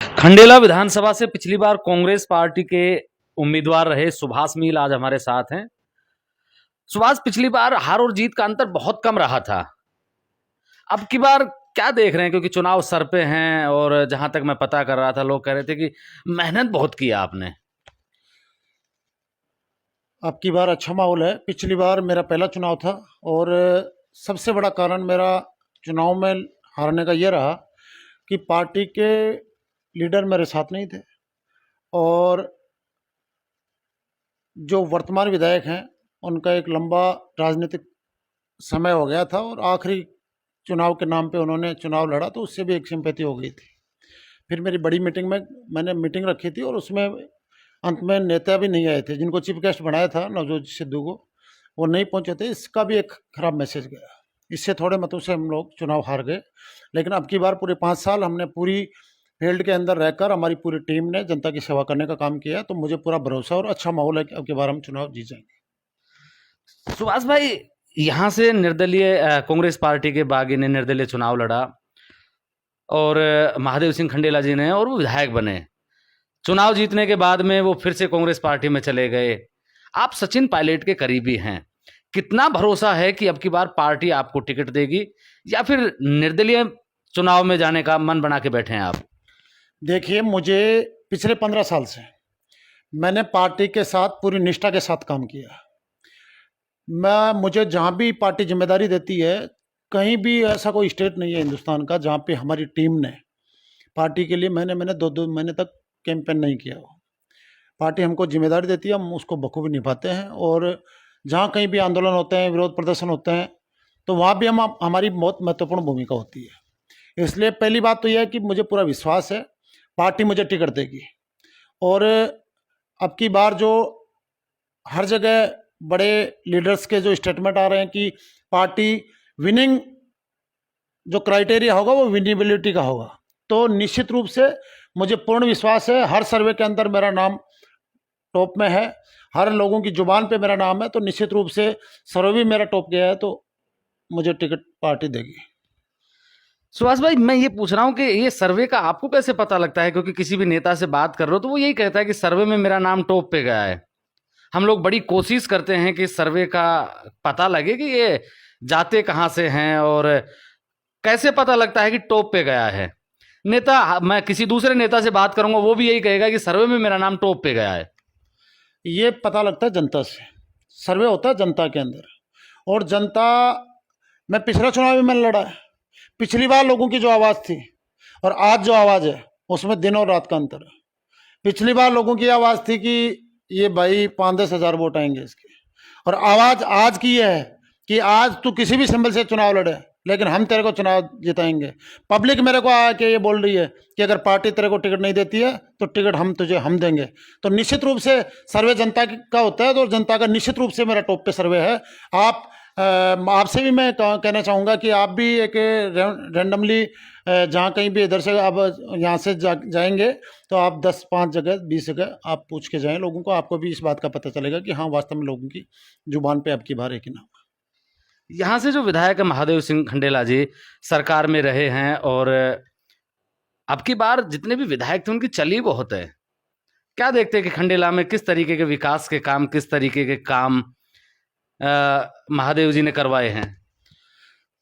खंडेला विधानसभा से पिछली बार कांग्रेस पार्टी के उम्मीदवार रहे सुभाष मील आज हमारे साथ हैं। सुभाष, पिछली बार हार और जीत का अंतर बहुत कम रहा था। अब की बार क्या देख रहे हैं, क्योंकि चुनाव सर पे हैं और जहां तक मैं पता कर रहा था लोग कह रहे थे कि मेहनत बहुत किया आपने। अब की बार अच्छा माहौल है। पिछली बार मेरा पहला चुनाव था और सबसे बड़ा कारण मेरा चुनाव में हारने का ये रहा कि पार्टी के लीडर मेरे साथ नहीं थे और जो वर्तमान विधायक हैं उनका एक लंबा राजनीतिक समय हो गया था और आखिरी चुनाव के नाम पे उन्होंने चुनाव लड़ा तो उससे भी एक सिंपैथी हो गई थी। फिर मेरी बड़ी मीटिंग में मैंने मीटिंग रखी थी और उसमें अंत में नेता भी नहीं आए थे, जिनको चीफ गेस्ट बनाया था नवजोत सिद्धू को, वो नहीं पहुंचे थे। इसका भी एक खराब मैसेज गया। इससे थोड़े मतों से हम लोग चुनाव हार गए। लेकिन अब की बार पूरे 5 साल हमने पूरी फील्ड के अंदर रहकर हमारी पूरी टीम ने जनता की सेवा करने का काम किया, तो मुझे पूरा भरोसा और अच्छा माहौल है कि अब की बार हम चुनाव जीत जाएंगे। सुभाष भाई, यहां से निर्दलीय कांग्रेस पार्टी के बागी ने निर्दलीय चुनाव लड़ा और महादेव सिंह खंडेला जी ने, और वो विधायक बने। चुनाव जीतने के बाद में वो फिर से कांग्रेस पार्टी में चले गए। आप सचिन पायलट के करीबी हैं, कितना भरोसा है कि अब की बार पार्टी आपको टिकट देगी, या फिर निर्दलीय चुनाव में जाने का मन बना के बैठे हैं आप? देखिए, मुझे पिछले 15 साल से मैंने पार्टी के साथ पूरी निष्ठा के साथ काम किया। मुझे जहाँ भी पार्टी जिम्मेदारी देती है, कहीं भी ऐसा कोई स्टेट नहीं है हिंदुस्तान का जहाँ पे हमारी टीम ने पार्टी के लिए महीने 2-2 महीने तक कैंपेन नहीं किया हो। पार्टी हमको जिम्मेदारी देती है, हम उसको बखूबी निभाते हैं और जहाँ कहीं भी आंदोलन होते हैं, विरोध प्रदर्शन होते हैं, तो वहाँ भी हमारी बहुत महत्वपूर्ण भूमिका होती है। इसलिए पहली बात तो यह है कि मुझे पूरा विश्वास है पार्टी मुझे टिकट देगी। और अब की बार जो हर जगह बड़े लीडर्स के जो स्टेटमेंट आ रहे हैं कि पार्टी विनिंग जो क्राइटेरिया होगा वो विनिबिलिटी का होगा, तो निश्चित रूप से मुझे पूर्ण विश्वास है। हर सर्वे के अंदर मेरा नाम टॉप में है, हर लोगों की जुबान पे मेरा नाम है, तो निश्चित रूप से सर्वे भी मेरा टॉप गया है, तो मुझे टिकट पार्टी देगी। सुभाष भाई, मैं ये पूछ रहा हूँ कि ये सर्वे का आपको कैसे पता लगता है? क्योंकि किसी भी नेता से बात कर रहे हो तो वो यही कहता है कि सर्वे में मेरा नाम टॉप पे गया है। हम लोग बड़ी कोशिश करते हैं कि सर्वे का पता लगे कि ये जाते कहाँ से हैं, और कैसे पता लगता है कि टॉप पे गया है नेता? मैं किसी दूसरे नेता से बात करूंगा, वो भी यही कहेगा कि सर्वे में मेरा नाम टॉप पे गया है। ये पता लगता है जनता से। सर्वे होता है जनता के अंदर, और जनता, मैं पिछला चुनाव भी मैंने लड़ा है। पिछली बार लोगों की जो आवाज़ थी और आज जो आवाज़ है उसमें दिन और रात का अंतर है। पिछली बार लोगों की आवाज़ थी कि ये भाई 5-10 हज़ार वोट आएंगे इसके, और आवाज़ आज की ये है कि आज तू किसी भी सिंबल से चुनाव लड़े लेकिन हम तेरे को चुनाव जिताएंगे। पब्लिक मेरे को आके ये बोल रही है कि अगर पार्टी तेरे को टिकट नहीं देती है तो टिकट हम देंगे। तो निश्चित रूप से सर्वे जनता का होता है, तो जनता का निश्चित रूप से मेरा टॉप पे सर्वे है। आपसे भी मैं कहना चाहूँगा कि आप भी एक रैंडमली जहाँ कहीं भी इधर से अब यहाँ से जाएंगे तो आप 10-5 जगह 20 जगह आप पूछ के जाएं लोगों को, आपको भी इस बात का पता चलेगा कि हाँ वास्तव में लोगों की जुबान पे अब की बार एक ही नाम। यहाँ से जो विधायक महादेव सिंह खंडेला जी सरकार में रहे हैं, और अब की बार जितने भी विधायक थे उनकी चली बहुत है। क्या देखते हैं कि खंडेला में किस तरीके के विकास के काम, किस तरीके के काम महादेव जी ने करवाए हैं?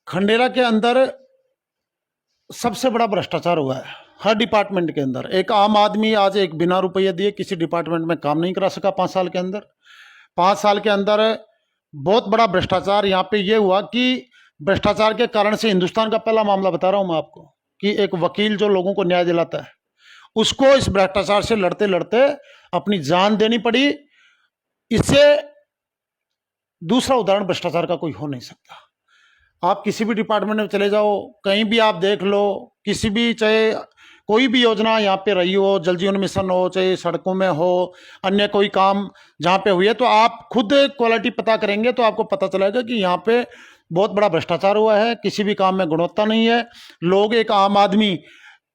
खंडेला के अंदर सबसे बड़ा भ्रष्टाचार हुआ है हर डिपार्टमेंट के अंदर। एक आम आदमी आज एक बिना रुपये दिए किसी डिपार्टमेंट में काम नहीं करा सका 5 साल के अंदर। 5 साल के अंदर बहुत बड़ा भ्रष्टाचार यहाँ पे ये हुआ कि भ्रष्टाचार के कारण से हिंदुस्तान का पहला मामला बता रहा हूँ मैं आपको कि एक वकील जो लोगों को न्याय दिलाता है उसको इस भ्रष्टाचार से लड़ते लड़ते अपनी जान देनी पड़ी। इससे दूसरा उदाहरण भ्रष्टाचार का कोई हो नहीं सकता। आप किसी भी डिपार्टमेंट में चले जाओ, कहीं भी आप देख लो, किसी भी, चाहे कोई भी योजना यहाँ पे रही हो, जल जीवन मिशन हो, चाहे सड़कों में हो, अन्य कोई काम जहाँ पे हुई है, तो आप खुद क्वालिटी पता करेंगे तो आपको पता चलेगा कि यहाँ पे बहुत बड़ा भ्रष्टाचार हुआ है। किसी भी काम में गुणवत्ता नहीं है। लोग, एक आम आदमी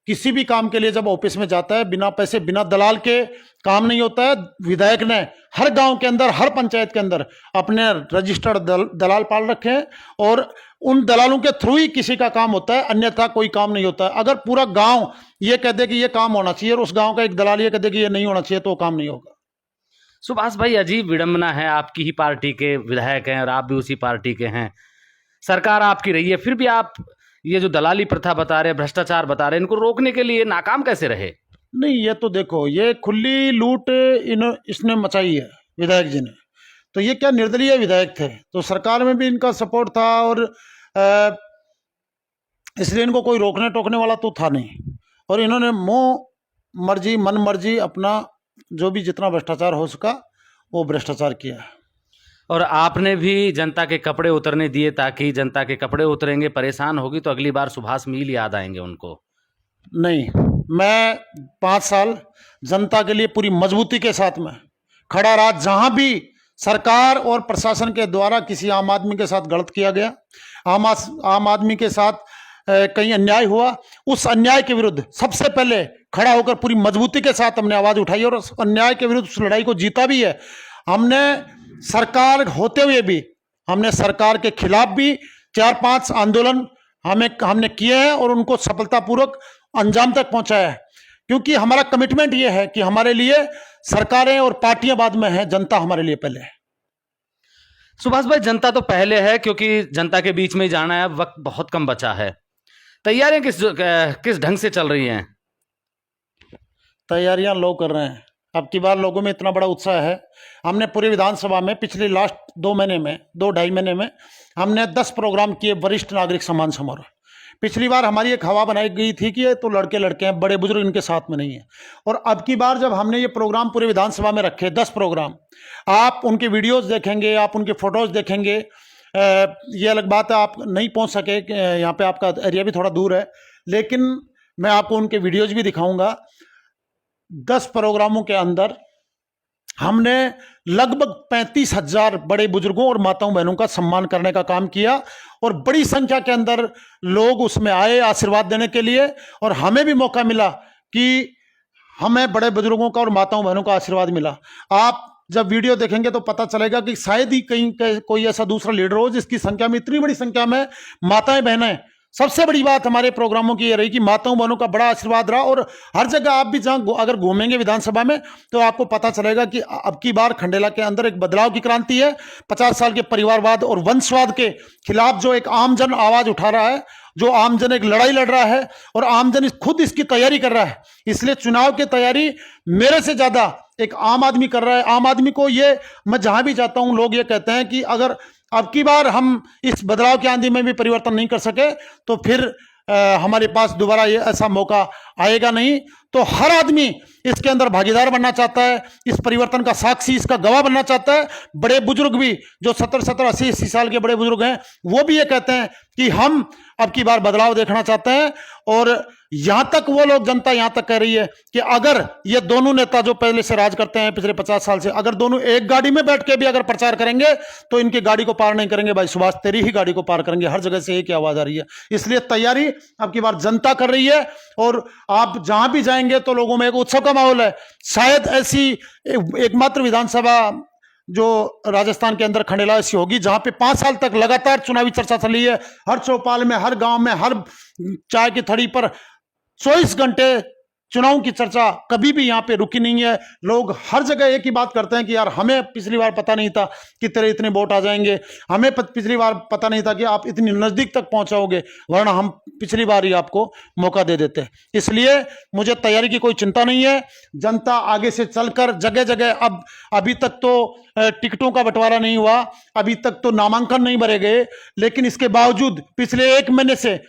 किसी भी काम के लिए जब ऑफिस में जाता है, बिना पैसे बिना दलाल के काम नहीं होता है। विधायक ने हर गांव के अंदर, हर पंचायत के अंदर अपने रजिस्टर्ड दलाल पाल रखे हैं और उन दलालों के थ्रू ही किसी का काम होता है, अन्यथा कोई काम नहीं होता है। अगर पूरा गांव ये कह दे कि ये काम होना चाहिए और उस गांव का एक दलाल ये कह दे कि ये नहीं होना चाहिए, तो काम नहीं होगा। सुभाष भाई, अजीब विडंबना है, आपकी ही पार्टी के विधायक हैं और आप भी उसी पार्टी के हैं, सरकार आपकी रही है, फिर भी आप ये जो दलाली प्रथा बता रहे, भ्रष्टाचार बता रहे, इनको रोकने के लिए नाकाम कैसे रहे? नहीं, ये तो देखो, ये खुली लूट इसने मचाई है विधायक जी ने। तो ये क्या निर्दलीय विधायक थे, तो सरकार में भी इनका सपोर्ट था, और इसलिए इनको कोई रोकने टोकने वाला तो था नहीं। और इन्होंने मुँह मर्जी मन मर्जी अपना जो भी जितना भ्रष्टाचार हो सका वो भ्रष्टाचार किया। और आपने भी जनता के कपड़े उतरने दिए, ताकि जनता के कपड़े उतरेंगे, परेशान होगी तो अगली बार सुभाष मील याद आएंगे उनको। नहीं, मैं 5 साल जनता के लिए पूरी मजबूती के साथ में खड़ा रहा। जहां भी सरकार और प्रशासन के द्वारा किसी आम आदमी के साथ गलत किया गया, आम आदमी के साथ कहीं अन्याय हुआ, उस अन्याय के विरुद्ध सबसे पहले खड़ा होकर पूरी मजबूती के साथ हमने आवाज उठाई और उस अन्याय के विरुद्ध उस लड़ाई को जीता भी है। हमने सरकार होते हुए भी, हमने सरकार के खिलाफ भी 4-5 आंदोलन हमने किए हैं और उनको सफलतापूर्वक अंजाम तक पहुंचाया है। क्योंकि हमारा कमिटमेंट ये है कि हमारे लिए सरकारें और पार्टियां बाद में हैं, जनता हमारे लिए पहले है। सुभाष भाई, जनता तो पहले है, क्योंकि जनता के बीच में ही जाना है, अब वक्त बहुत कम बचा है। तैयारियां किस ढंग से चल रही हैं? तैयारियां लोग कर रहे हैं। अब की बार लोगों में इतना बड़ा उत्साह है, हमने पूरी विधानसभा में पिछले लास्ट 2 ढाई महीने में हमने 10 प्रोग्राम किए वरिष्ठ नागरिक सम्मान समारोह। पिछली बार हमारी एक हवा बनाई गई थी कि ये तो लड़के लड़के हैं, बड़े बुजुर्ग इनके साथ में नहीं है। और अब की बार जब हमने ये प्रोग्राम पूरे विधानसभा में रखे 10 प्रोग्राम, आप उनके वीडियोस देखेंगे, आप उनके फोटोज देखेंगे। ये अलग बात है आप नहीं पहुंच सके, यहाँ पे आपका एरिया भी थोड़ा दूर है, लेकिन मैं आपको उनके वीडियोज भी दिखाऊंगा। 10 प्रोग्रामों के अंदर हमने लगभग 35,000 बड़े बुजुर्गों और माताओं बहनों का सम्मान करने का काम किया और बड़ी संख्या के अंदर लोग उसमें आए आशीर्वाद देने के लिए। और हमें भी मौका मिला कि हमें बड़े बुजुर्गों का और माताओं बहनों का आशीर्वाद मिला। आप जब वीडियो देखेंगे तो पता चलेगा कि शायद ही कहीं कोई ऐसा दूसरा लीडर हो जिसकी संख्या में, इतनी बड़ी संख्या में माताएं बहनें। सबसे बड़ी बात हमारे प्रोग्रामों की ये रही कि माताओं बहनों का बड़ा आशीर्वाद रहा। और हर जगह आप भी जहां अगर घूमेंगे विधानसभा में तो आपको पता चलेगा कि अब की बार खंडेला के अंदर एक बदलाव की क्रांति है। 50 साल के परिवारवाद और वंशवाद के खिलाफ जो एक आमजन आवाज उठा रहा है, जो आमजन एक लड़ाई लड़ रहा है और आमजन खुद इसकी तैयारी कर रहा है। इसलिए चुनाव की तैयारी मेरे से ज्यादा एक आम आदमी कर रहा है। आम आदमी को ये, मैं जहां भी जाता हूं लोग ये कहते हैं कि अगर अब की बार हम इस बदलाव की आंधी में भी परिवर्तन नहीं कर सके तो फिर हमारे पास दोबारा ये ऐसा मौका आएगा नहीं। तो हर आदमी इसके अंदर भागीदार बनना चाहता है, इस परिवर्तन का साक्षी, इसका गवाह बनना चाहता है। बड़े बुजुर्ग भी जो 70-70, 80-80 साल के बड़े बुजुर्ग हैं वो भी ये कहते हैं कि हम अब की बार बदलाव देखना चाहते हैं। और यहां तक वो लोग, जनता यहां तक कह रही है कि अगर ये दोनों नेता जो पहले से राज करते हैं पिछले 50 साल से, अगर दोनों एक गाड़ी में बैठ के भी अगर प्रचार करेंगे तो इनकी गाड़ी को पार नहीं करेंगे। भाई सुभाष, तेरी ही गाड़ी को पार करेंगे। हर जगह से एक ही आवाज आ रही है। इसलिए तैयारी अब की बार जनता कर रही है और आप जहां भी जाएंगे तो लोगों में एक उत्सव का माहौल है। शायद ऐसी एकमात्र विधानसभा जो राजस्थान के अंदर खंडेला ऐसी होगी जहां पे 5 साल तक लगातार चुनावी चर्चा चली है। हर चौपाल में, हर गांव में, हर चाय की थड़ी पर 24 घंटे चुनाव की चर्चा कभी भी यहाँ पे रुकी नहीं है। लोग हर जगह एक ही बात करते हैं कि यार हमें पिछली बार पता नहीं था कि तेरे इतने वोट आ जाएंगे, हमें पिछली बार पता नहीं था कि आप इतनी नजदीक तक पहुंचाओगे, वरना हम पिछली बार ही आपको मौका दे देते। इसलिए मुझे तैयारी की कोई चिंता नहीं है। जनता आगे से चलकर जगह जगह, अभी तक तो टिकटों का बंटवारा नहीं हुआ, अभी तक तो नामांकन नहीं भरे गए, लेकिन इसके बावजूद पिछले 1 महीने से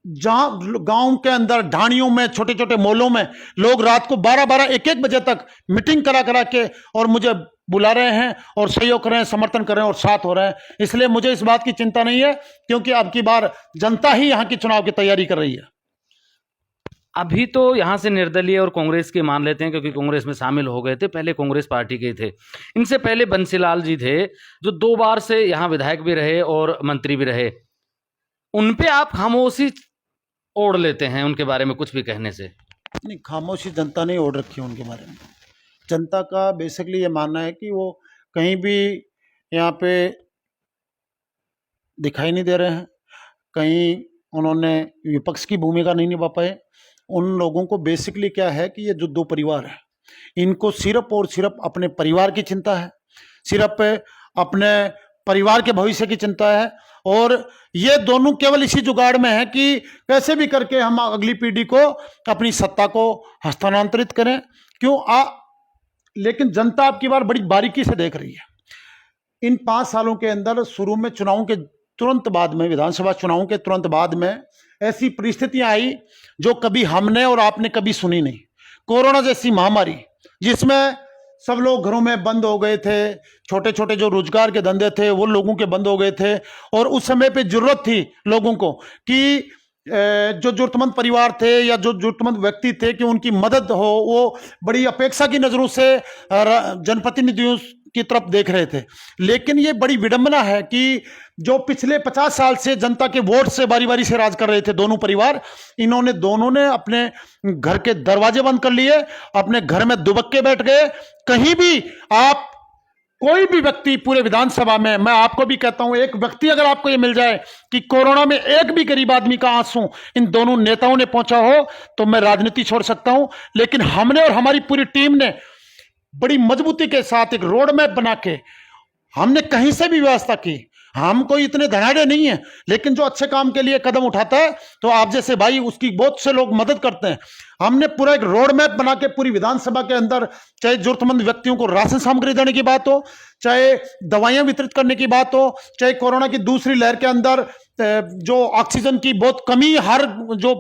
जहां गांव के अंदर ढाणियों में, छोटे छोटे मोहल्लों में लोग रात को 12-12, 1-1 बजे तक मीटिंग करा के और मुझे बुला रहे हैं और सहयोग कर रहे हैं, समर्थन कर रहे हैं और साथ हो रहे हैं। इसलिए मुझे इस बात की चिंता नहीं है, क्योंकि अब की बार जनता ही यहां की चुनाव की तैयारी कर रही है। अभी तो यहाँ से निर्दलीय और कांग्रेस के मान लेते हैं, क्योंकि कांग्रेस में शामिल हो गए थे, पहले कांग्रेस पार्टी के थे। इनसे पहले बंसीलाल जी थे जो 2 बार से यहाँ विधायक भी रहे और मंत्री भी रहे। उन पे आप खामोशी ओढ़ लेते हैं उनके बारे में कुछ भी कहने से? नहीं, खामोशी जनता नहीं ओढ़ रखी है उनके बारे में। जनता का बेसिकली ये मानना है कि वो कहीं भी यहाँ पे दिखाई नहीं दे रहे हैं, कहीं उन्होंने विपक्ष की भूमिका नहीं निभा पाए। उन लोगों को बेसिकली क्या है कि ये जो दो परिवार है, इनको सिर्फ और सिर्फ अपने परिवार की चिंता है, सिर्फ अपने परिवार के भविष्य की चिंता है, और ये दोनों केवल इसी जुगाड़ में है कि कैसे भी करके हम अगली पीढ़ी को अपनी सत्ता को हस्तांतरित करें। लेकिन जनता आपकी बार बड़ी बारीकी से देख रही है। इन 5 सालों के अंदर शुरू में चुनावों के तुरंत बाद में, विधानसभा चुनावों के तुरंत बाद में ऐसी परिस्थितियां आई जो कभी हमने और आपने कभी सुनी नहीं। कोरोना जैसी महामारी जिसमें सब लोग घरों में बंद हो गए थे, छोटे छोटे जो रोजगार के धंधे थे वो लोगों के बंद हो गए थे, और उस समय पे जरूरत थी लोगों को कि जो जरूरतमंद परिवार थे या जो जरूरतमंद व्यक्ति थे कि उनकी मदद हो, वो बड़ी अपेक्षा की नज़रों से जनप्रतिनिधियों की तरफ देख रहे थे। लेकिन ये बड़ी विडंबना है कि जो पिछले 50 साल से जनता के वोट से बारी बारी से राज कर रहे थे दोनों परिवार, इन्होंने दोनों ने अपने घर के दरवाजे बंद कर लिए, अपने घर में दुबक्के बैठ गए। कहीं भी आप कोई भी व्यक्ति पूरे विधानसभा में, मैं आपको भी कहता हूं, एक व्यक्ति अगर आपको ये मिल जाए कि कोरोना में एक भी गरीब आदमी का आंसू इन दोनों नेताओं ने पहुंचा हो, तो मैं राजनीति छोड़ सकता हूं। लेकिन हमने और हमारी पूरी टीम ने बड़ी मजबूती के साथ एक रोड मैप बना के हमने कहीं से भी व्यवस्था की। हम कोई इतने धनाढ़े नहीं है, लेकिन जो अच्छे काम के लिए कदम उठाता है तो आप जैसे भाई उसकी बहुत से लोग मदद करते हैं। हमने पूरा एक रोड मैप बना के पूरी विधानसभा के अंदर, चाहे जरूरतमंद व्यक्तियों को राशन सामग्री देने की बात हो, चाहे दवाइयां वितरित करने की बात हो, चाहे कोरोना की दूसरी लहर के अंदर जो ऑक्सीजन की बहुत कमी, हर जो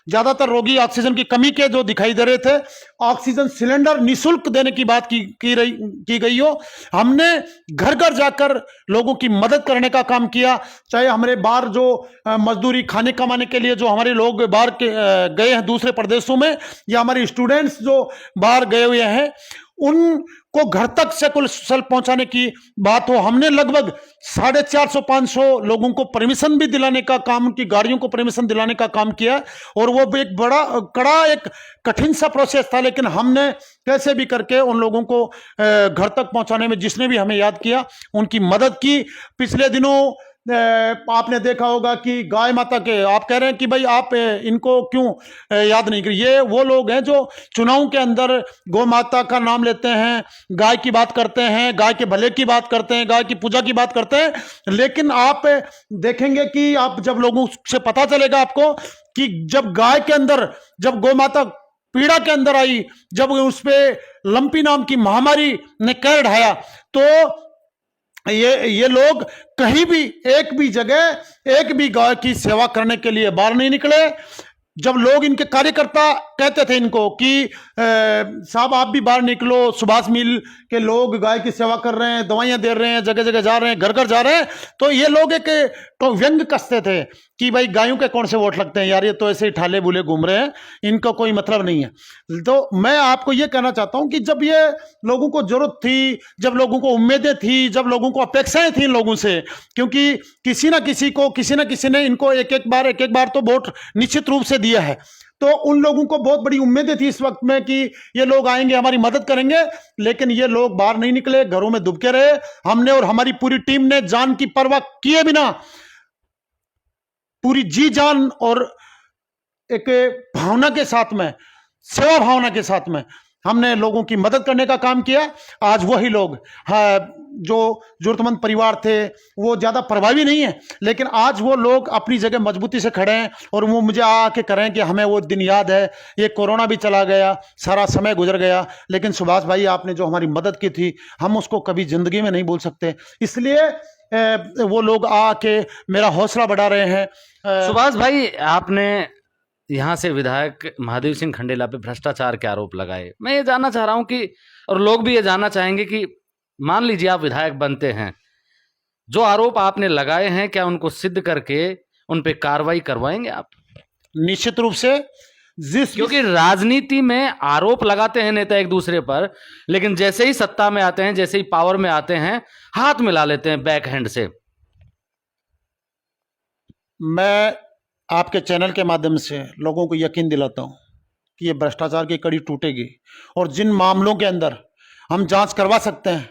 ज्यादातर रोगी ऑक्सीजन की कमी के जो दिखाई दे रहे थे, ऑक्सीजन सिलेंडर निःशुल्क देने की बात की गई हो। हमने घर घर जाकर लोगों की मदद करने का काम किया। चाहे हमारे बाहर जो मजदूरी खाने कमाने के लिए जो हमारे लोग बाहर गए हैं दूसरे प्रदेशों में, या हमारे स्टूडेंट्स जो बाहर गए हुए हैं, उनको घर तक सकुशल पहुंचाने की बात हो, हमने लगभग 450-500 लोगों को परमिशन भी दिलाने का काम, उनकी गाड़ियों को परमिशन दिलाने का काम किया। और वो भी एक बड़ा कड़ा, एक कठिन सा प्रोसेस था, लेकिन हमने कैसे भी करके उन लोगों को घर तक पहुंचाने में, जिसने भी हमें याद किया, उनकी मदद की। पिछले दिनों आपने देखा होगा कि गाय माता के, आप कह रहे हैं कि भाई आप इनको क्यों याद नहीं करिए। ये वो लोग हैं जो चुनाव के अंदर गौ माता का नाम लेते हैं, गाय की बात करते हैं, गाय के भले की बात करते हैं, गाय की पूजा की बात करते हैं। लेकिन आप देखेंगे कि आप जब लोगों से पता चलेगा आपको कि जब गाय के अंदर, जब गौ माता पीड़ा के अंदर आई, जब उस पर लंपी नाम की महामारी ने कहर ढाया, तो ये लोग कहीं भी, एक भी जगह, एक भी गाय की सेवा करने के लिए बाहर नहीं निकले। जब लोग, इनके कार्यकर्ता कहते थे इनको कि साहब आप भी बाहर निकलो, सुभाष मिल के लोग गाय की सेवा कर रहे हैं, दवाइयां दे रहे हैं, जगह जगह जा रहे हैं, घर घर जा रहे हैं, तो ये लोग एक तो व्यंग कसते थे कि भाई गायों के कौन से वोट लगते हैं यार, ये तो ऐसे ही ठाले बुले घूम रहे हैं, इनका कोई मतलब नहीं है। तो मैं आपको ये कहना चाहता हूं कि जब ये लोगों को जरूरत थी, जब लोगों को उम्मीदें थी, जब लोगों को अपेक्षाएं थी इन लोगों से, क्योंकि किसी ना किसी ने इनको एक एक बार तो वोट निश्चित रूप से दिया है, तो उन लोगों को बहुत बड़ी उम्मीदें थी इस वक्त में कि ये लोग आएंगे, हमारी मदद करेंगे। लेकिन ये लोग बाहर नहीं निकले, घरों में दुबके रहे। हमने और हमारी पूरी टीम ने जान की परवाह किए बिना, पूरी जी जान और एक भावना के साथ में, सेवा भावना के साथ में हमने लोगों की मदद करने का काम किया। आज वही लोग, जो जरूरतमंद परिवार थे, वो ज़्यादा प्रभावी नहीं है, लेकिन आज वो लोग अपनी जगह मजबूती से खड़े हैं। और वो मुझे आके करें कि हमें वो दिन याद है, ये कोरोना भी चला गया, सारा समय गुजर गया, लेकिन सुभाष भाई आपने जो हमारी मदद की थी, हम उसको कभी ज़िंदगी में नहीं भूल सकते। इसलिए वो लोग आके मेरा हौसला बढ़ा रहे हैं। सुभाष भाई, आपने यहाँ से विधायक महादेव सिंह खंडेला पे भ्रष्टाचार के आरोप लगाए। मैं ये जानना चाह रहा हूँ कि, और लोग भी ये जानना चाहेंगे कि मान लीजिए आप विधायक बनते हैं, जो आरोप आपने लगाए हैं क्या उनको सिद्ध करके उन पे कार्रवाई करवाएंगे आप? निश्चित रूप से, क्योंकि राजनीति में आरोप लगाते हैं नेता एक दूसरे पर, लेकिन जैसे ही सत्ता में आते हैं, जैसे ही पावर में आते हैं, हाथ मिला लेते हैं बैक हैंड से। मैं आपके चैनल के माध्यम से लोगों को यकीन दिलाता हूं कि ये भ्रष्टाचार की कड़ी टूटेगी, और जिन मामलों के अंदर हम जांच करवा सकते हैं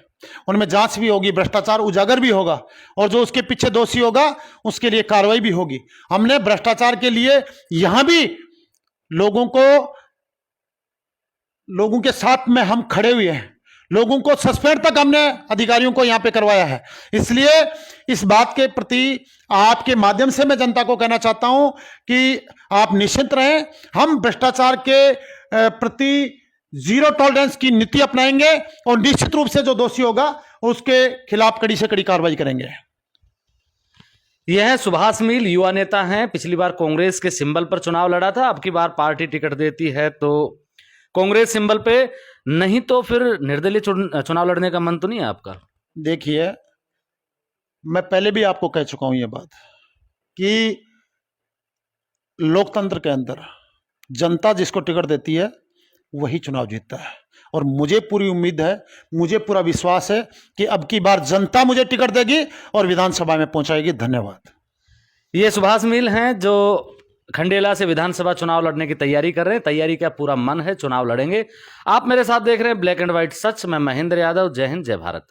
उनमें जांच भी होगी, भ्रष्टाचार उजागर भी होगा, और जो उसके पीछे दोषी होगा उसके लिए कार्रवाई भी होगी। हमने भ्रष्टाचार के लिए यहां भी लोगों के साथ में हम खड़े हुए हैं। लोगों को सस्पेंड तक हमने अधिकारियों को यहां पे करवाया है। इसलिए इस बात के प्रति आपके माध्यम से मैं जनता को कहना चाहता हूं कि आप निश्चिंत रहें। हम भ्रष्टाचार के प्रति जीरो टॉलरेंस की नीति अपनाएंगे और निश्चित रूप से जो दोषी होगा उसके खिलाफ कड़ी से कड़ी कार्रवाई करेंगे। यह है सुभाष मील, युवा नेता हैं। पिछली बार कांग्रेस के सिंबल पर चुनाव लड़ा था, अब की बार पार्टी टिकट देती है तो कांग्रेस सिंबल पे, नहीं तो फिर निर्दलीय चुनाव लड़ने का मन तो नहीं है आपका? देखिए, मैं पहले भी आपको कह चुका हूं ये बात कि लोकतंत्र के अंदर जनता जिसको टिकट देती है वही चुनाव जीतता है, और मुझे पूरी उम्मीद है, मुझे पूरा विश्वास है कि अब की बार जनता मुझे टिकट देगी और विधानसभा में पहुंचाएगी। धन्यवाद। ये सुभाष मील हैं जो खंडेला से विधानसभा चुनाव लड़ने की तैयारी कर रहे हैं। तैयारी का पूरा मन है, चुनाव लड़ेंगे। आप मेरे साथ देख रहे हैं ब्लैक एंड व्हाइट सच। मैं महेंद्र यादव। जय हिंद, जय भारत।